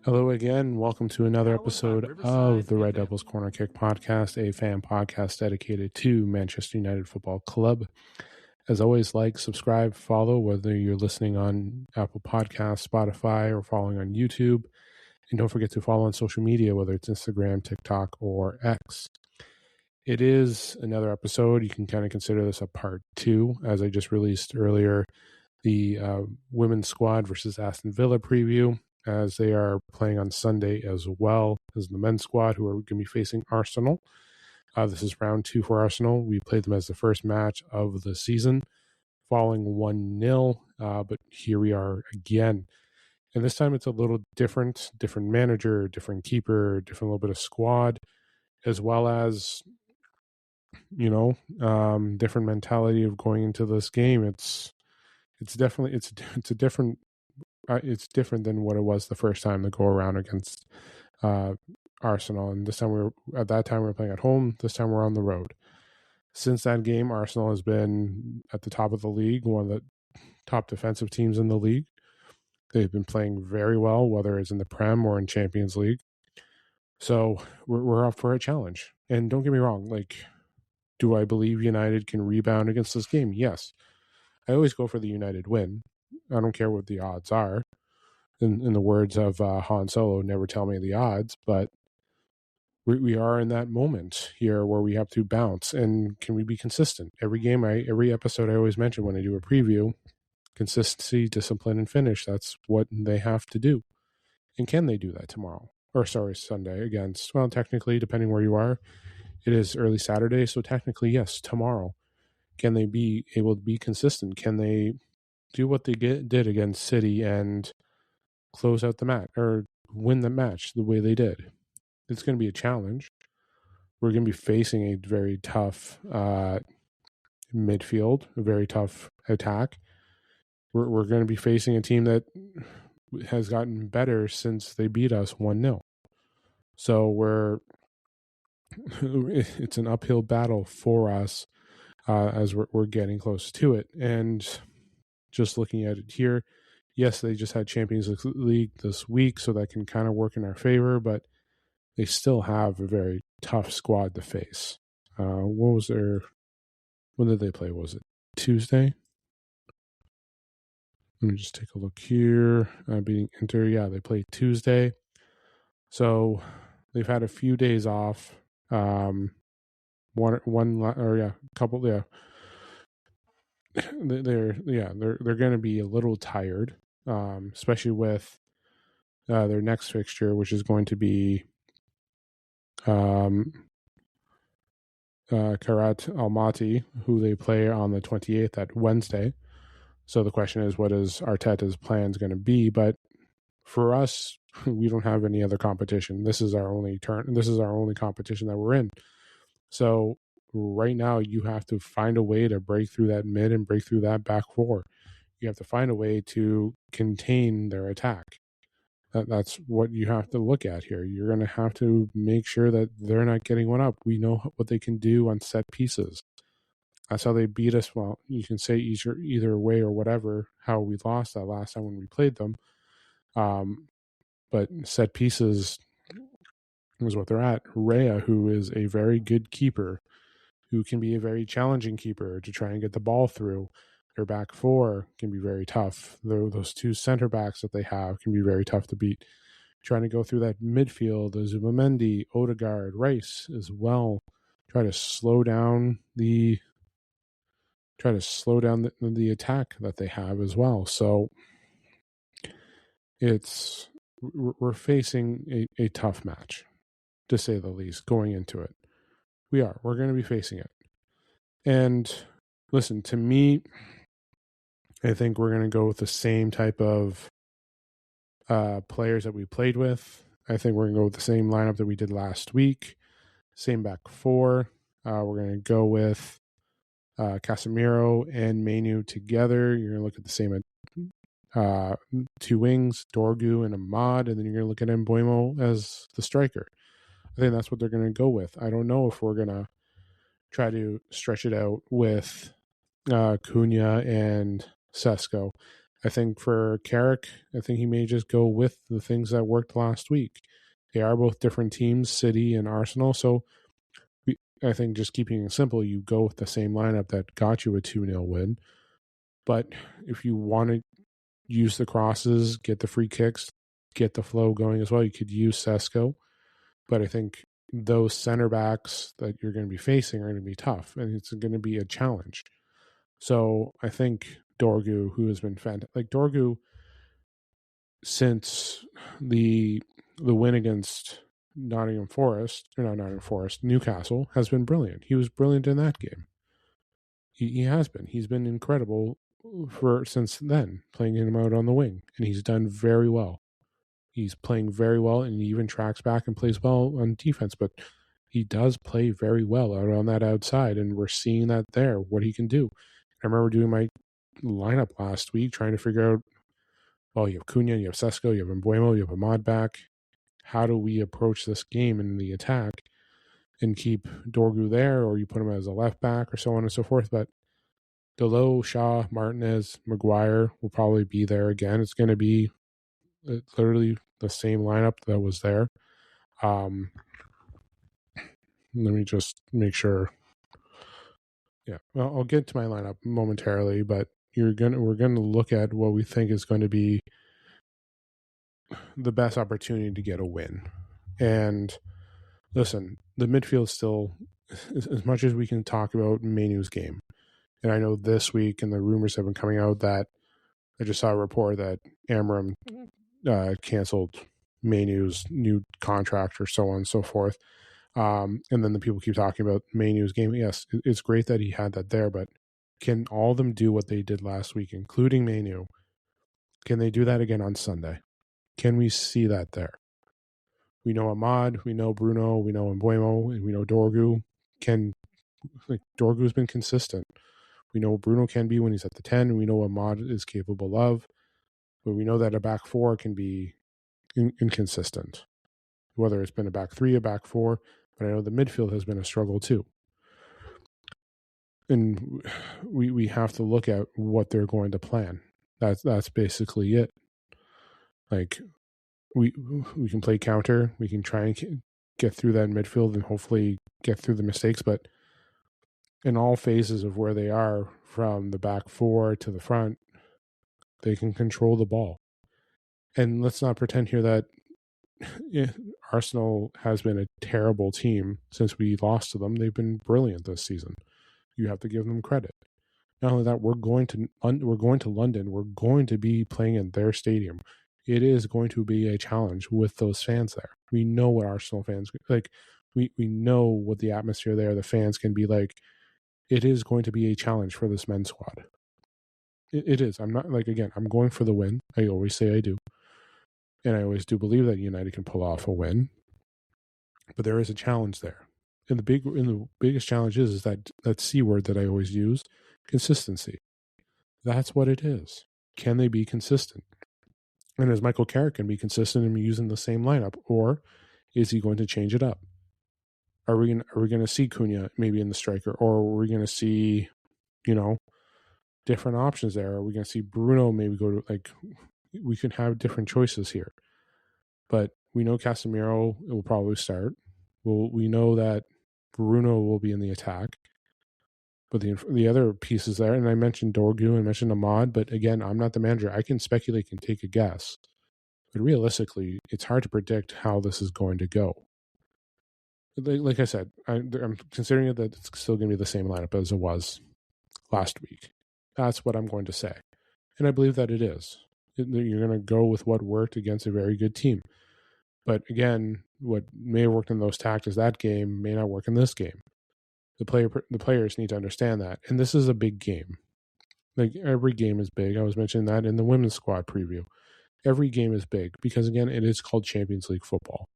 Hello again. Welcome to another episode of the Red Devils Corner Kick podcast, a fan podcast dedicated to Manchester United Football Club. As always, like, subscribe, follow, whether you're listening on Apple Podcasts, Spotify, or following on YouTube. And don't forget to follow on social media, whether it's Instagram, TikTok, or X. It is another episode. You can kind of consider this a part 2, as I just released earlier the women's squad versus Aston Villa preview, as they are playing on Sunday as well as the men's squad, who are going to be facing Arsenal. This is round 2 for Arsenal. We played them as the first match of the season, falling 1-0, but here we are again. And this time it's a little different manager, different keeper, different little bit of squad, as well as, different mentality of going into this game. It's definitely it's a different it's different than what it was the first time to go around against Arsenal. And this time we were playing at home. This time we're on the road. Since that game, Arsenal has been at the top of the league, one of the top defensive teams in the league. They've been playing very well, whether it's in the Prem or in Champions League. So we're up for a challenge. And don't get me wrong, do I believe United can rebound against this game? Yes. I always go for the United win. I don't care what the odds are. In the words of Han Solo, never tell me the odds, but we are in that moment here where we have to bounce. And can we be consistent? Every episode I always mention when I do a preview, consistency, discipline, and finish. That's what they have to do. And can they do that tomorrow? Sunday against, well, technically, depending where you are, it is early Saturday. So technically, yes, tomorrow. Can they be able to be consistent? Can they do what they did against City and close out the match or win the match the way they did? It's going to be a challenge. We're going to be facing a very tough midfield, a very tough attack. We're going to be facing a team that has gotten better since they beat us 1-0. So it's an uphill battle for us as we're getting close to it. And just looking at it here, yes, they just had Champions League this week, so that can kind of work in our favor, but they still have a very tough squad to face. When did they play? Was it Tuesday? Let me just take a look here. Beating Inter, yeah, they played Tuesday. So they've had a few days off. They're going to be a little tired, especially with their next fixture, which is going to be Karat Almaty, who they play on the 28th at Wednesday. So the question is, what is Arteta's plans going to be? But for us, we don't have any other competition. This is our only turn. This is our only competition that we're in. So right now, you have to find a way to break through that mid and break through that back four. You have to find a way to contain their attack. That's what you have to look at here. You're going to have to make sure that they're not getting one up. We know what they can do on set pieces. That's how they beat us. Well, you can say either way or whatever, how we lost that last time when we played them. But set pieces is what they're at. Rhea, who is a very good keeper, who can be a very challenging keeper to try and get the ball through. Their back four can be very tough. Those two center backs that they have can be very tough to beat. Trying to go through that midfield, Zubimendi, Odegaard, Rice as well. Try to slow down the attack that they have as well. So we're facing a tough match, to say the least, going into it. We're going to be facing it. And listen, to me, I think we're going to go with the same type of players that we played with. I think we're going to go with the same lineup that we did last week. Same back four. We're going to go with Casemiro and Manu together. You're going to look at the same two wings, Dorgu and Ahmad, and then you're going to look at Mbeumo as the striker. I think that's what they're going to go with. I don't know if we're going to try to stretch it out with Cunha and Sesko. I think for Carrick, I think he may just go with the things that worked last week. They are both different teams, City and Arsenal. So I think just keeping it simple, you go with the same lineup that got you a 2-0 win. But if you want to use the crosses, get the free kicks, get the flow going as well, you could use Sesko. But I think those center backs that you're going to be facing are going to be tough, and it's going to be a challenge. So I think Dorgu, who has been fantastic, like Dorgu, since the win against Newcastle, has been brilliant. He was brilliant in that game. He has been. He's been incredible since then, playing him out on the wing, and he's done very well. He's playing very well, and he even tracks back and plays well on defense, but he does play very well out on that outside, and we're seeing that there, what he can do. I remember doing my lineup last week, trying to figure out, you have Cunha, you have Sesko, you have Mbeumo, you have Ahmad back. How do we approach this game in the attack and keep Dorgu there, or you put him as a left back or so on and so forth? But Dalot, Shaw, Martinez, Maguire will probably be there again. It's going to be literally the same lineup that was there. Let me just make sure. Yeah, well, I'll get to my lineup momentarily, but we're going to look at what we think is going to be the best opportunity to get a win. And listen, the midfield still, as much as we can talk about Mainu's game, and I know this week and the rumors have been coming out that I just saw a report that Amram canceled Mainu's new contract or so on and so forth. And then the people keep talking about Mainu's game. Yes, it's great that he had that there, but can all of them do what they did last week, including Mainu? Can they do that again on Sunday? Can we see that there? We know Ahmad, we know Bruno, we know Mbeumo, and we know Dorgu. Dorgu's been consistent. We know Bruno can be when he's at the 10, and we know Ahmad is capable of, but we know that a back four can be inconsistent, whether it's been a back three, a back four, but I know the midfield has been a struggle too. And we have to look at what they're going to plan. That's basically it. Like, we can play counter, we can try and get through that midfield and hopefully get through the mistakes, but in all phases of where they are, from the back four to the front, they can control the ball. And let's not pretend here that Arsenal has been a terrible team since we lost to them. They've been brilliant this season. You have to give them credit. Not only that, we're going to London. We're going to be playing in their stadium. It is going to be a challenge with those fans there. We know what Arsenal fans like. We know what the atmosphere there, the fans can be like. It is going to be a challenge for this men's squad. It is. I'm not I'm going for the win. I always say I do. And I always do believe that United can pull off a win. But there is a challenge there. And the biggest challenge is that C word that I always use, consistency. That's what it is. Can they be consistent? And is Michael Carrick can be consistent in using the same lineup, or is he going to change it up? Are we going to see Cunha maybe in the striker, or are we going to see, different options there? Are we going to see Bruno maybe go to, we can have different choices here. But we know Casemiro will probably start. We know that Bruno will be in the attack. But the other pieces there, and I mentioned Dorgu, I mentioned Ahmad, but again, I'm not the manager. I can speculate, can take a guess. But realistically, it's hard to predict how this is going to go. Like I said, I'm considering it that it's still going to be the same lineup as it was last week. That's what I'm going to say. And I believe that it is. You're going to go with what worked against a very good team. But again, what may have worked in those tactics that game may not work in this game. The players need to understand that. And this is a big game. Like, every game is big. I was mentioning that in the women's squad preview. Every game is big because, again, it is called Champions League football.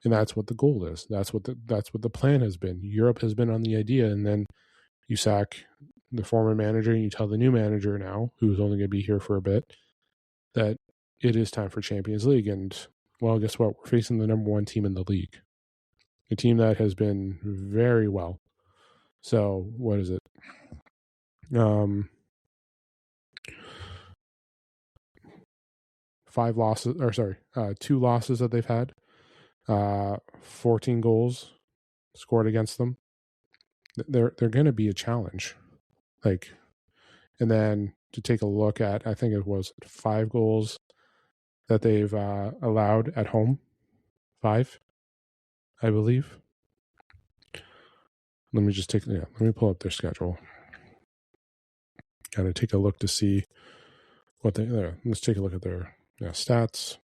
And that's what the goal is. That's what the plan has been. Europe has been on the idea, and then you sack the former manager and you tell the new manager now, who's only going to be here for a bit, that it is time for Champions League. And, well, guess what? We're facing the number one team in the league. A team that has been very well. So, what is it? 2 losses that they've had. 14 goals scored against them. They're going to be a challenge. Like, and then to take a look at, I think it was 5 goals that they've allowed at home. 5, I believe. Let me pull up their schedule. Got to take a look to see what let's take a look at their stats.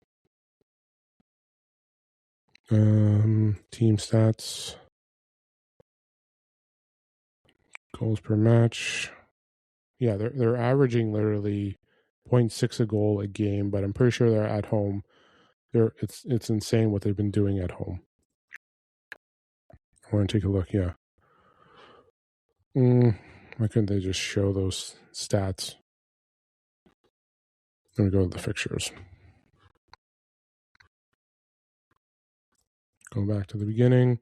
Team stats. Goals per match. Yeah, they're averaging literally 0.6 a goal a game, but I'm pretty sure they're at home. It's insane what they've been doing at home. I want to take a look. Yeah. Why couldn't they just show those stats? Let me go to the fixtures. Go back to the beginning.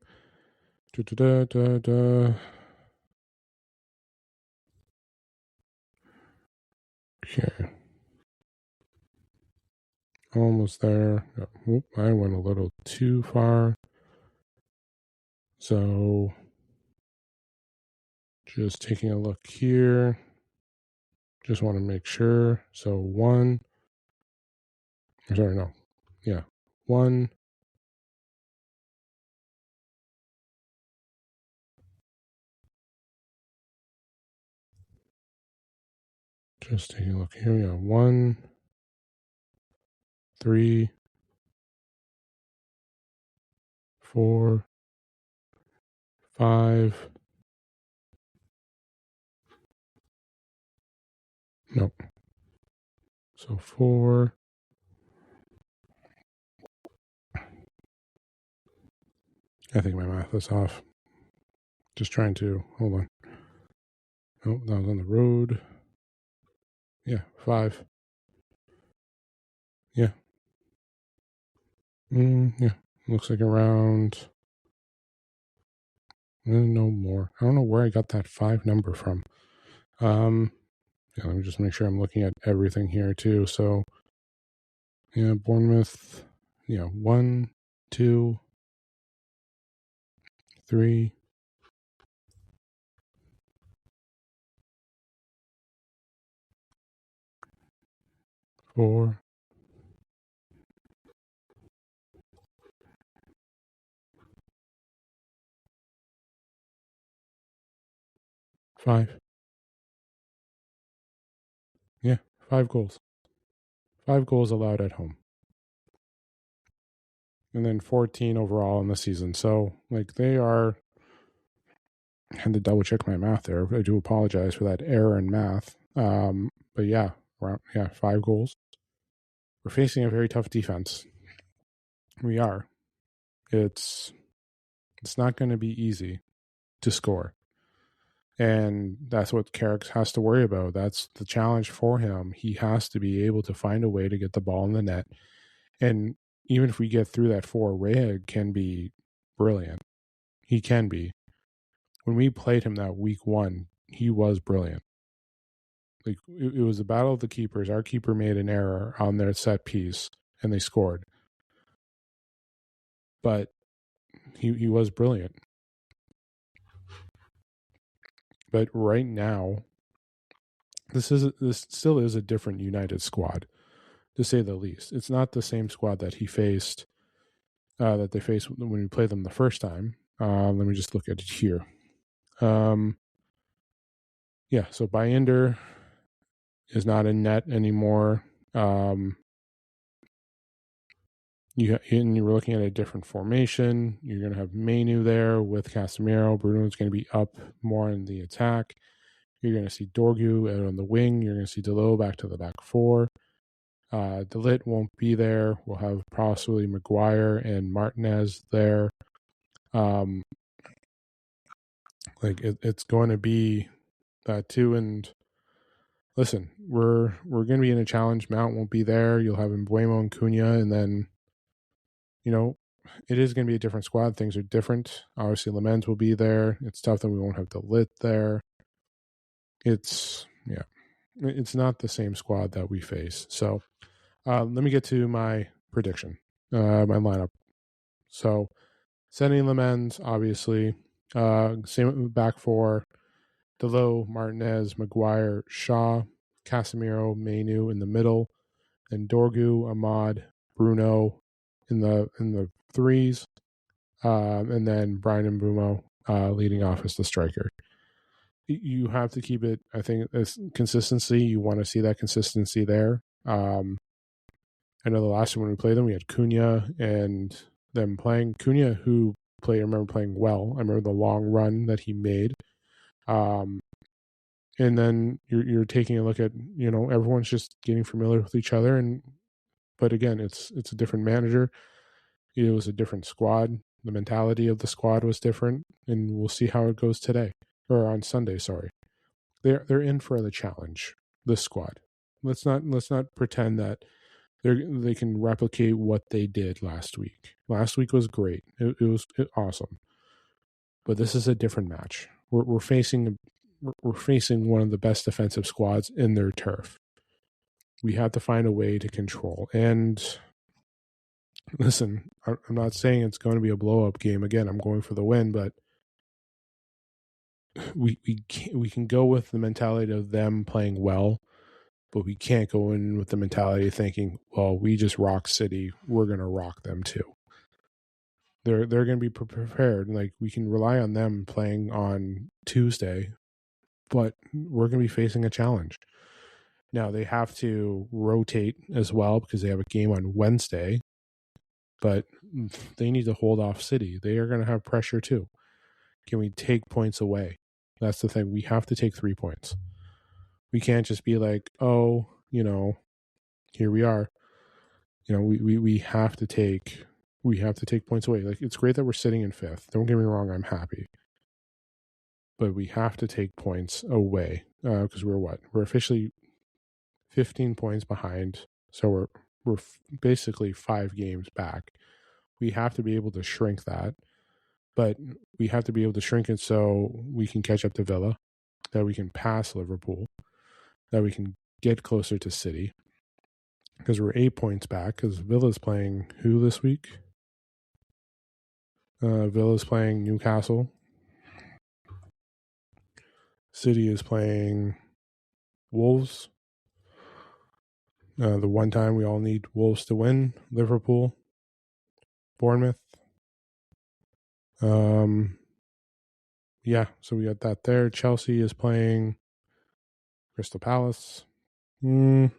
Okay. Almost there. Oh, I went a little too far. So, just taking a look here. Just want to make sure. So 1. Sorry, no. Yeah. 1. Just taking a look here. Yeah. 1, 3, 4, 5. Nope. So 4. I think my math is off. Just trying to, hold on. Oh, that was on the road. Yeah, 5. Yeah. Yeah. Looks like around, no more. I don't know where I got that 5 number from. Yeah, let me just make sure I'm looking at everything here too. So, yeah, Bournemouth, 1, 2, 3, 4, 5. Yeah, 5 goals. 5 goals allowed at home. And then 14 overall in the season. So, they are, I had to double check my math there. I do apologize for that error in math. But yeah, 5 goals. We're facing a very tough defense. We are. It's not going to be easy to score. And that's what Carrick has to worry about. That's the challenge for him. He has to be able to find a way to get the ball in the net. And even if we get through that 4, Rea can be brilliant. He can be. When we played him that week 1, he was brilliant. It was a battle of the keepers. Our keeper made an error on their set piece, and they scored. But he was brilliant. But right now, this still is a different United squad, to say the least. It's not the same squad that he faced, that they faced when we played them the first time. Let me just look at it here. Yeah, so Bayender is not in net anymore. You're looking at a different formation. You're going to have Mainu there with Casemiro. Bruno's going to be up more in the attack. You're going to see Dorgu out on the wing. You're going to see Delo back to the back 4. De Ligt won't be there. We'll have possibly Maguire and Martinez there. It's going to be that too. And listen, we're going to be in a challenge. Mount won't be there. You'll have Mbeumo and Cunha, and then it is going to be a different squad. Things are different. Obviously, Lamens will be there. It's tough that we won't have De Ligt there. It's not the same squad that we face. So Let me get to my prediction, my lineup. So, Senny Lamens, obviously. Same back four. Delo, Martinez, Maguire, Shaw, Casemiro, Mainu in the middle, and Dorgu, Ahmad, Bruno in the threes, and then Brian Mbeumo leading off as the striker. You have to keep it. I think as consistency. You want to see that consistency there. I know the last time when we played them, we had Cunha and them playing. Cunha, who I remember playing well. I remember the long run that he made. And then you're taking a look at, everyone's just getting familiar with each other. But again, it's a different manager. It was a different squad. The mentality of the squad was different, and we'll see how it goes today or on Sunday. Sorry, they're in for the challenge. This squad. Let's not pretend that they can replicate what they did last week. Last week was great. It was awesome. But this is a different match. We're facing one of the best defensive squads in their turf. We have to find a way to control. And listen, I'm not saying it's going to be a blow-up game. Again, I'm going for the win, but we can go with the mentality of them playing well, but we can't go in with the mentality of thinking, well, we just rock City. We're going to rock them too. They're going to be prepared. Like, we can rely on them playing on Tuesday, but we're going to be facing a challenge. Now, they have to rotate as well because they have a game on Wednesday, but they need to hold off City. They are going to have pressure too. Can we take points away? That's the thing. We have to take 3 points. We can't just be like, oh, here we are. We have to take points away. Like, it's great that we're sitting in fifth. Don't get me wrong, I'm happy. But we have to take points away because we're officially 15 points behind. So we're basically 5 games back. We have to be able to shrink that, but we have to be able to shrink it so we can catch up to Villa, that we can pass Liverpool, that we can get closer to City, because we're 8 points back. Because Villa's playing who this week? Villa's playing Newcastle. City is playing Wolves. The one time we all need Wolves to win. Liverpool, Bournemouth. Yeah, so we got that there. Chelsea is playing Crystal Palace. And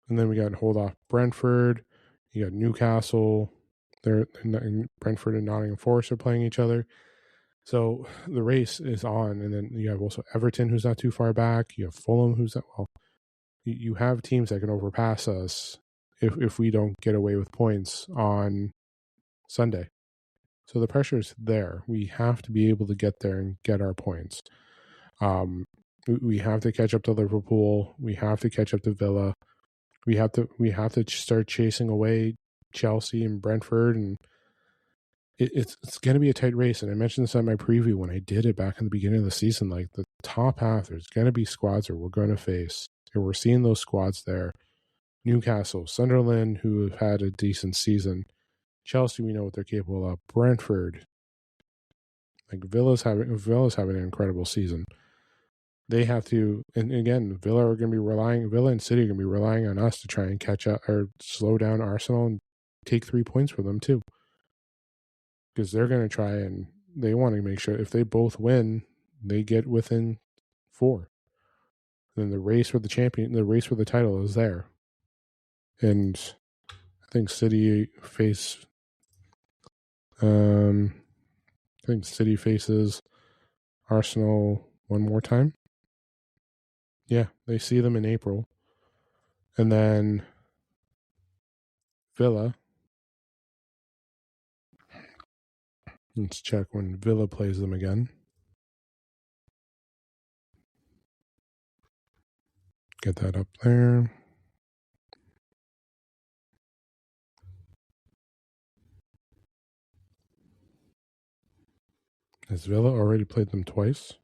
then we got hold off Brentford. You got Newcastle. Brentford and Nottingham Forest are playing each other. So the race is on. And then you have also Everton, who's not too far back. You have Fulham, who's not, well, you have teams that can overpass us if we don't get away with points on Sunday. So the pressure is there. We have to be able to get there and get our points. We have to catch up to Liverpool. We have to catch up to Villa. We have to start chasing away Chelsea and Brentford, and it's going to be a tight race. And I mentioned this on my preview when I did it back in the beginning of the season. Like, the top half, there's going to be squads that we're going to face, and we're seeing those squads there. Newcastle, Sunderland, who have had a decent season. Chelsea, we know what they're capable of. Brentford, like Villa's having an incredible season. They have to, and again, Villa and City are going to be relying on us to try and catch up or slow down Arsenal and take 3 points for them too. Because they're going to try and they want to make sure if they both win, they get within 4. Then the race for the title is there. And I think City faces Arsenal one more time. Yeah, they see them in April. And then Villa. Let's check when Villa plays them again. Get that up there. Has Villa already played them twice?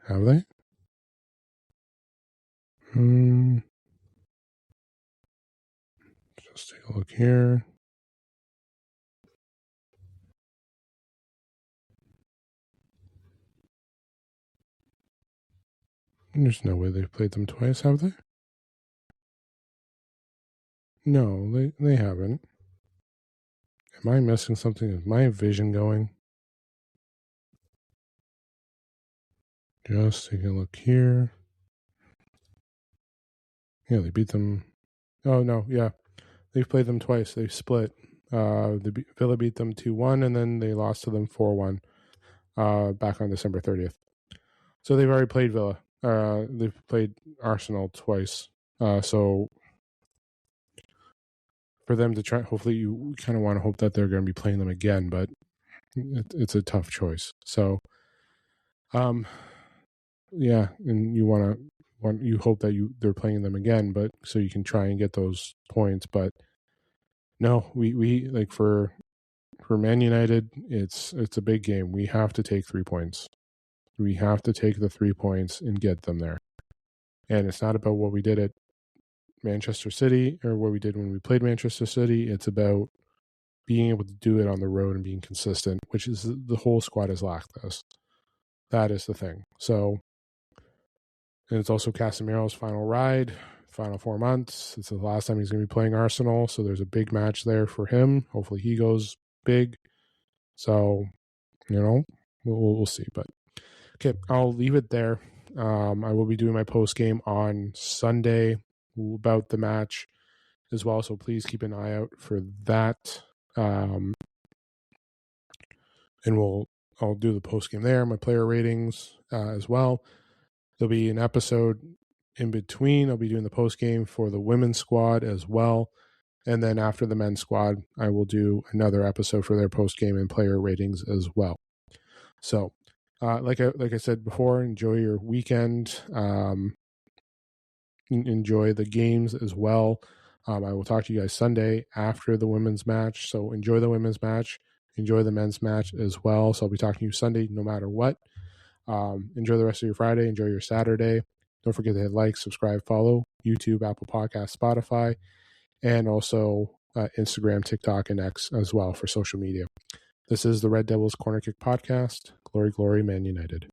Have they? Just take a look here. There's no way they've played them twice, have they? No, they haven't. Am I missing something? Is my vision going? Just take a look here. Yeah, they beat them. Oh, no, yeah. They've played them twice. They've split. Villa beat them 2-1, and then they lost to them 4-1 back on December 30th. So they've already played Villa. They've played Arsenal twice. So for them to try, hopefully you kind of want to hope that they're going to be playing them again, but it's a tough choice. So, yeah, and you hope that they're playing them again, but so you can try and get those points. But no, we like for Man United, it's a big game. We have to take 3 points. We have to take the 3 points and get them there. And it's not about what we did at Manchester City or what we did when we played Manchester City. It's about being able to do it on the road and being consistent, which is the whole squad has lacked this. That is the thing. So, and it's also Casemiro's final ride, final 4 months. It's the last time he's going to be playing Arsenal. So there's a big match there for him. Hopefully he goes big. So, we'll see. But okay, I'll leave it there. I will be doing my post game on Sunday about the match as well. So please keep an eye out for that. And I'll do the post game there, my player ratings as well. There'll be an episode in between. I'll be doing the post game for the women's squad as well. And then after the men's squad, I will do another episode for their post game and player ratings as well. So, like I said before, enjoy your weekend. Enjoy the games as well. I will talk to you guys Sunday after the women's match. So enjoy the women's match. Enjoy the men's match as well. So I'll be talking to you Sunday no matter what. Enjoy the rest of your Friday. Enjoy your Saturday. Don't forget to hit like, subscribe, follow YouTube, Apple Podcasts, Spotify, and also Instagram, TikTok, and X as well for social media. This is the Red Devils Corner Kick Podcast. Glory, glory, Man United.